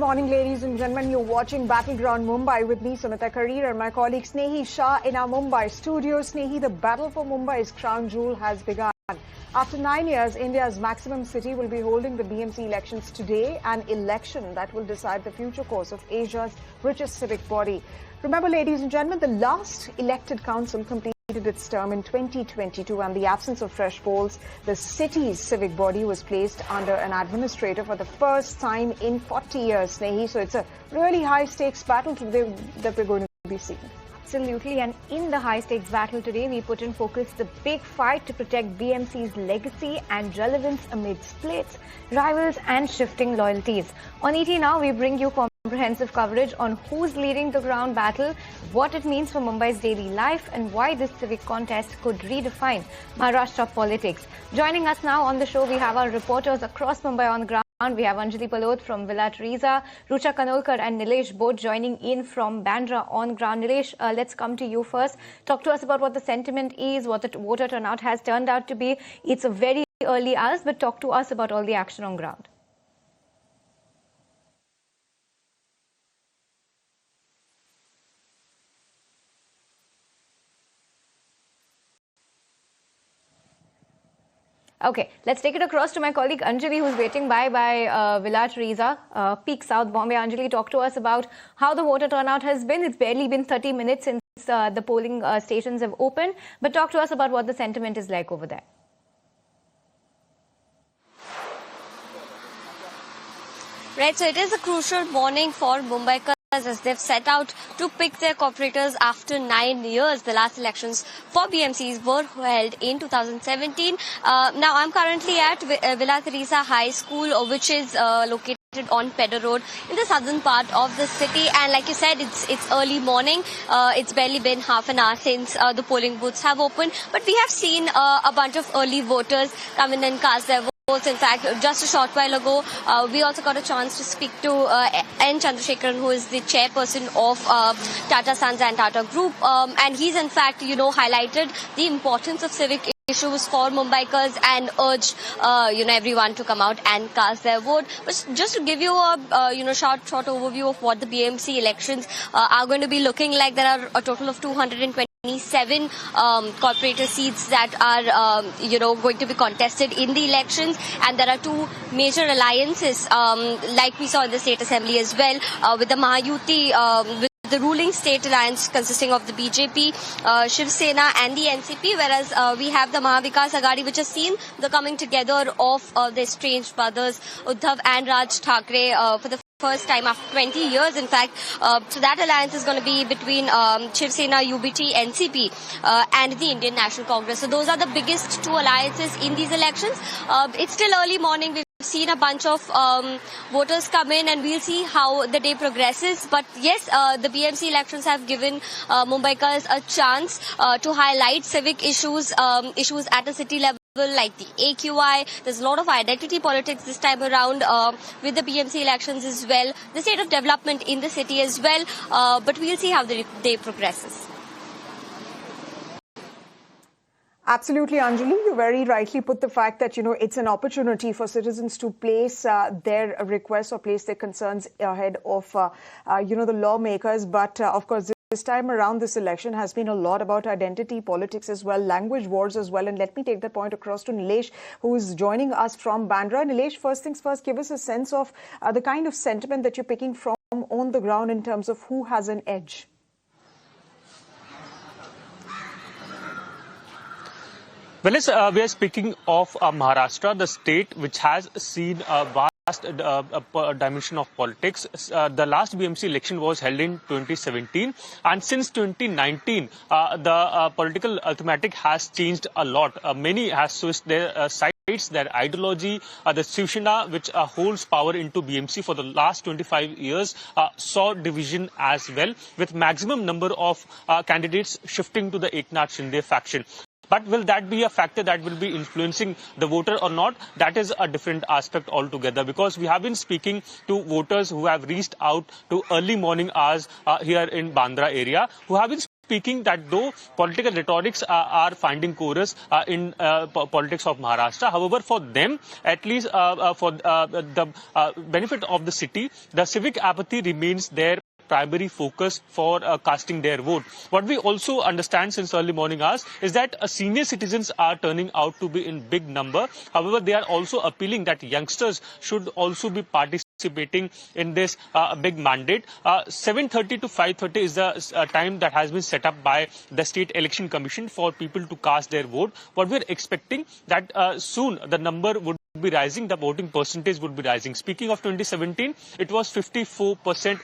morning, ladies and gentlemen. You're watching Battleground Mumbai with me, Sumita Karir, and my colleague Snehi Shah in our Mumbai studio. Snehi, the battle for Mumbai's crown jewel has begun. After 9 years, India's maximum city will be holding the BMC elections today, an election that will decide the future course of Asia's richest civic body. Remember, ladies and gentlemen, the last elected council completed its term in 2022, and the absence of fresh polls, the city's civic body was placed under an administrator for the first time in 40 years, Snehi. So it's a really high-stakes battle today that we're going to be seeing. Absolutely, and in the high-stakes battle today, we put in focus the big fight to protect BMC's legacy and relevance amid splits, rivals and shifting loyalties. On ET Now, we bring you comprehensive coverage on who's leading the ground battle, what it means for Mumbai's daily life, and why this civic contest could redefine Maharashtra politics. Joining us now on the show, we have our reporters across Mumbai on the ground. We have Anjali Palod from Villa Teresa, Rucha Kanolkar and Nilesh both joining in from Bandra on ground. Nilesh, let's come to you first. Talk to us about what the sentiment is, what the voter turnout has turned out to be. It's a very early hours, but talk to us about all the action on ground. Okay, let's take it across to my colleague Anjali, who's waiting by Villa Teresa, Peak South Bombay. Anjali, talk to us about how the voter turnout has been. It's barely been 30 minutes since the polling stations have opened, but talk to us about what the sentiment is like over there. Right, so it is a crucial morning for Mumbaikars as they've set out to pick their corporators after 9 years. The last elections for BMCs were held in 2017. Now, I'm currently at Villa Teresa High School, which is located on Pedder Road in the southern part of the city, and like you said, it's early morning. It's barely been half an hour since the polling booths have opened, but we have seen a bunch of early voters come in and cast their votes. In fact, just a short while ago, we also got a chance to speak to N. Chandrasekharan, who is the chairperson of Tata Sons and Tata Group, and he's in fact, highlighted the importance of civic issues for Mumbaikars and urged, everyone to come out and cast their vote. But just to give you a, short overview of what the BMC elections are going to be looking like, there are a total of 227 corporator seats that are, going to be contested in the elections, and there are two major alliances, like we saw in the State Assembly as well, with the Mahayuti, the ruling state alliance consisting of the BJP, Shiv Sena and the NCP, whereas we have the Mahavikas Aghadi, which has seen the coming together of the estranged brothers Uddhav and Raj Thackeray for the first time after 20 years, in fact. So that alliance is going to be between Shiv Sena, UBT, NCP and the Indian National Congress. So those are the biggest two alliances in these elections. It's still early morning. We've seen a bunch of voters come in, and we'll see how the day progresses. But yes, the BMC elections have given Mumbaikars a chance to highlight civic issues at a city level, like the AQI. There's a lot of identity politics this time around with the BMC elections as well. The state of development in the city as well. But we'll see how the day progresses. Absolutely, Anjali. You very rightly put the fact that, it's an opportunity for citizens to place their requests or place their concerns ahead of, the lawmakers. But, of course, this time around, this election has been a lot about identity politics as well, language wars as well. And let me take the point across to Nilesh, who is joining us from Bandra. Nilesh, first things first, give us a sense of the kind of sentiment that you're picking from on the ground in terms of who has an edge. Well, we are speaking of Maharashtra, the state which has seen a vast dimension of politics. The last BMC election was held in 2017, and since 2019, the political arithmetic has changed a lot. Many have switched their sides, their ideology. The Shiv Sena, which holds power into BMC for the last 25 years, saw division as well, with maximum number of candidates shifting to the Eknath Shinde faction. But will that be a factor that will be influencing the voter or not? That is a different aspect altogether, because we have been speaking to voters who have reached out to early morning hours here in Bandra area, who have been speaking that though political rhetorics are finding chorus in politics of Maharashtra, however, for them, at least for the benefit of the city, the civic apathy remains their primary focus for casting their vote. What we also understand since early morning hours is that senior citizens are turning out to be in big number. However, they are also appealing that youngsters should also be participating in this big mandate. 7:30 to 5:30 is the time that has been set up by the State Election Commission for people to cast their vote. What we are expecting that soon the number would be rising, the voting percentage would be rising. Speaking of 2017, it was 54%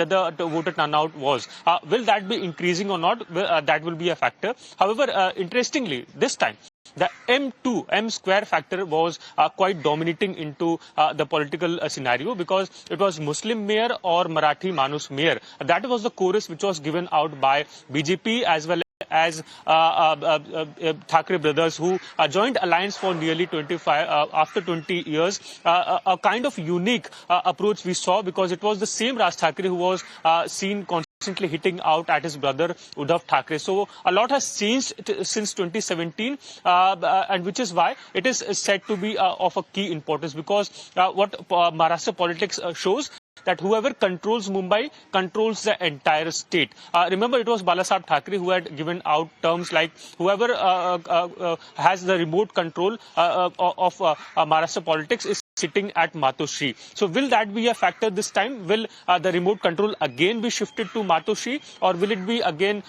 that the voter turnout was. Will that be increasing or not? That will be a factor. However, interestingly, this time, the M square factor was quite dominating into the political scenario, because it was Muslim mayor or Marathi Manus mayor. That was the chorus which was given out by BJP as well as Thackeray brothers, who joined alliance for nearly after 20 years. A kind of unique approach we saw, because it was the same Raj Thackeray who was seen constantly hitting out at his brother Uddhav Thackeray. So a lot has changed since 2017, and which is why it is said to be of a key importance, because what Maharashtra politics shows, that whoever controls Mumbai controls the entire state. Remember, it was Balasaheb Thackeray who had given out terms like whoever has the remote control of Maharashtra politics is sitting at Matoshri. So will that be a factor this time? Will the remote control again be shifted to Matoshri, or will it be again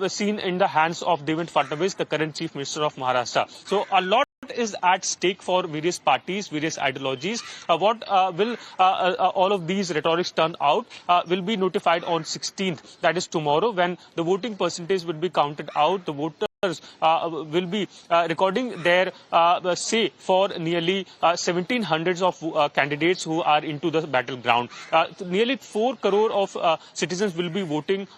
seen in the hands of Devendra Fadnavis, the current Chief Minister of Maharashtra? So a lot is at stake for various parties, various ideologies. What will all of these rhetorics turn out will be notified on 16th, that is tomorrow, when the voting percentage will be counted out. The voters will be recording their say for nearly 1700 of candidates who are into the battleground. Nearly 4 crore of citizens will be voting,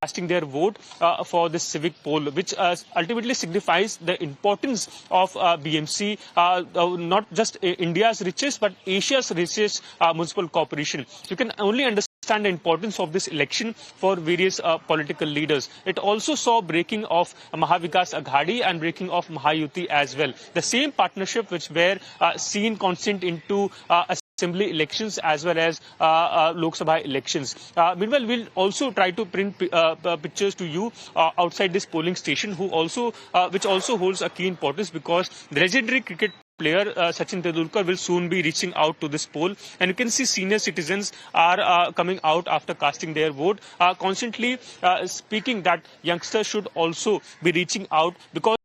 casting their vote for this civic poll, which ultimately signifies the importance of BMC, not just India's richest but Asia's richest municipal corporation. You can only understand the importance of this election for various political leaders. It also saw breaking of Mahavikas Aghadi and breaking of Mahayuti as well. The same partnership which were seen constant into assembly elections as well as Lok Sabha elections. Meanwhile, we'll also try to print pictures to you outside this polling station, which also holds a key importance, because the legendary cricket player Sachin Tendulkar will soon be reaching out to this poll, and you can see senior citizens are coming out after casting their vote, constantly speaking that youngsters should also be reaching out, because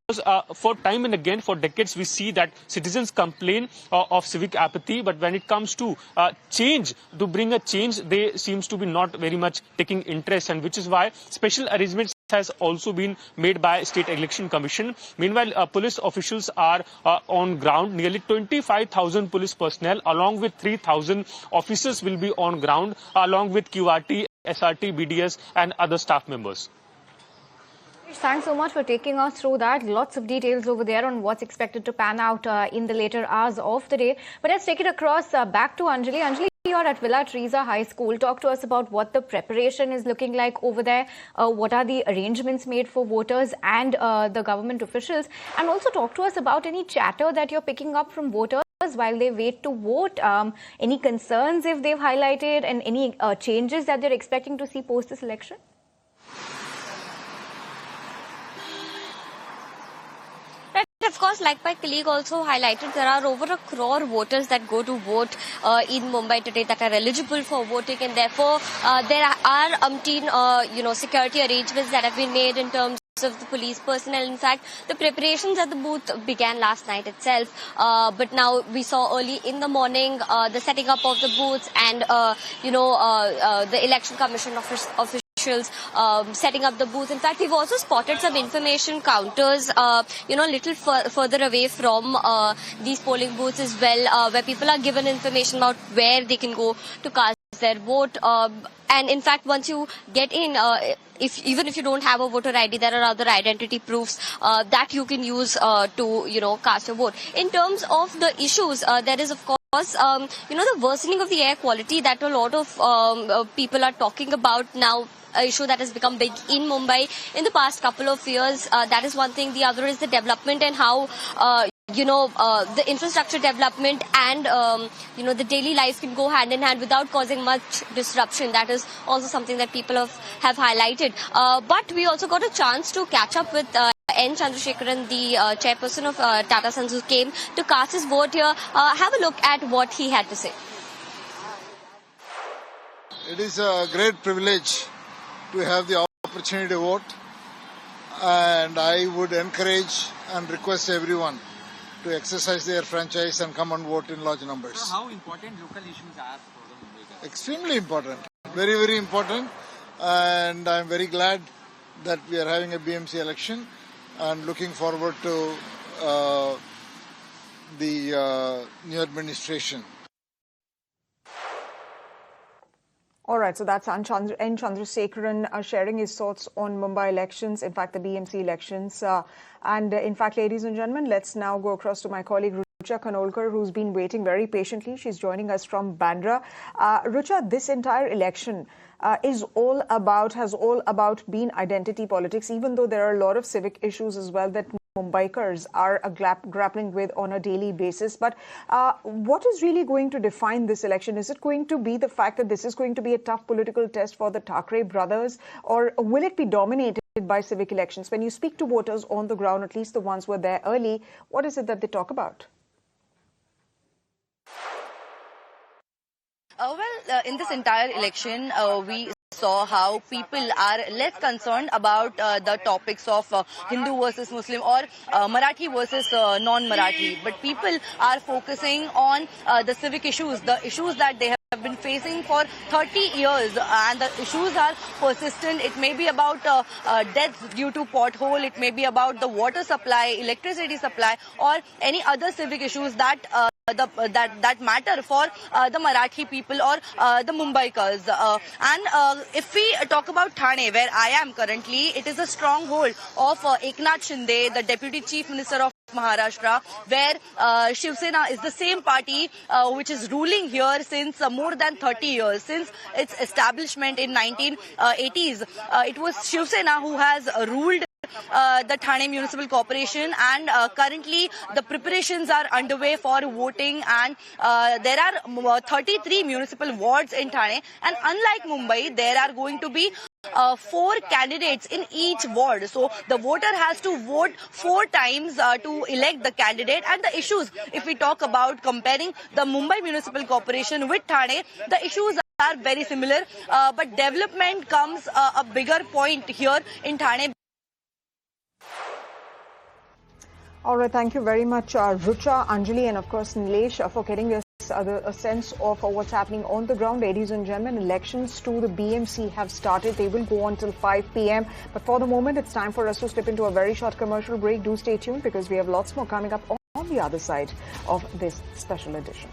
for time and again, for decades, we see that citizens complain of civic apathy, but when it comes to change, to bring a change, they seems to be not very much taking interest, and which is why special arrangements has also been made by State Election Commission. Meanwhile, police officials are on ground. Nearly 25,000 police personnel along with 3,000 officers will be on ground, along with QRT, SRT, BDS and other staff members. Thanks so much for taking us through that. Lots of details over there on what's expected to pan out in the later hours of the day. But let's take it across back to Anjali. Anjali, you're at Villa Teresa High School. Talk to us about what the preparation is looking like over there. What are the arrangements made for voters and the government officials? And also talk to us about any chatter that you're picking up from voters while they wait to vote. Any concerns if they've highlighted, and any changes that they're expecting to see post this election? Of course, like my colleague also highlighted, there are over 1 crore voters that go to vote in Mumbai today that are eligible for voting, and therefore there are umpteen security arrangements that have been made in terms of the police personnel. In fact, the preparations at the booth began last night itself, but now we saw early in the morning the setting up of the booths and the election commission officials setting up the booth. In fact, we've also spotted some information counters, little further away from these polling booths as well, where people are given information about where they can go to cast their vote. And in fact, once you get in, even if you don't have a voter ID, there are other identity proofs that you can use to, cast your vote. In terms of the issues, there is, of course, the worsening of the air quality that a lot of people are talking about now, an issue that has become big in Mumbai in the past couple of years. That is one thing. The other is the development and how, the infrastructure development and, the daily life can go hand in hand without causing much disruption. That is also something that people have highlighted. But we also got a chance to catch up with N. Chandrasekharan, the chairperson of Tata Sons, who came to cast his vote here. Have a look at what he had to say. It is a great privilege to have the opportunity to vote, and I would encourage and request everyone to exercise their franchise and come and vote in large numbers. So how important local issues are for the Mumbai? Extremely important, very, very important, and I'm very glad that we are having a BMC election and looking forward to the new administration. All right, so that's N. Chandrasekharan sharing his thoughts on Mumbai elections, in fact, the BMC elections. In fact, ladies and gentlemen, let's now go across to my colleague Rucha Khanolkar, who's been waiting very patiently. She's joining us from Bandra. Rucha, this entire election has all about been identity politics, even though there are a lot of civic issues as well that Mumbaikars are grappling with on a daily basis. But what is really going to define this election? Is it going to be the fact that this is going to be a tough political test for the Thackeray brothers, or will it be dominated by civic elections? When you speak to voters on the ground, at least the ones who were there early, what is it that they talk about? In this entire election, we saw how people are less concerned about the topics of Hindu versus Muslim or Marathi versus non-Marathi. But people are focusing on the civic issues, the issues that they have been facing for 30 years, and the issues are persistent. It may be about deaths due to pothole, it may be about the water supply, electricity supply, or any other civic issues that that matter for the Marathi people or the Mumbaikars. If we talk about Thane, where I am currently, it is a stronghold of Eknath Shinde, the Deputy Chief Minister of Maharashtra, where Shiv Sena is the same party which is ruling here since more than 30 years. Since its establishment in 1980s, it was Shiv Sena who has ruled the Thane Municipal Corporation, and currently the preparations are underway for voting, and there are 33 municipal wards in Thane, and unlike Mumbai, there are going to be 4 candidates in each ward. So the voter has to vote 4 times to elect the candidate. And the issues, if we talk about comparing the Mumbai Municipal Corporation with Thane, the issues are very similar, but development comes a bigger point here in Thane. All right, thank you very much, Rucha, Anjali, and of course Nilesh, for getting us a sense of what's happening on the ground. Ladies and gentlemen, elections to the BMC have started. They will go until 5 p.m. But for the moment, it's time for us to slip into a very short commercial break. Do stay tuned because we have lots more coming up on the other side of this special edition.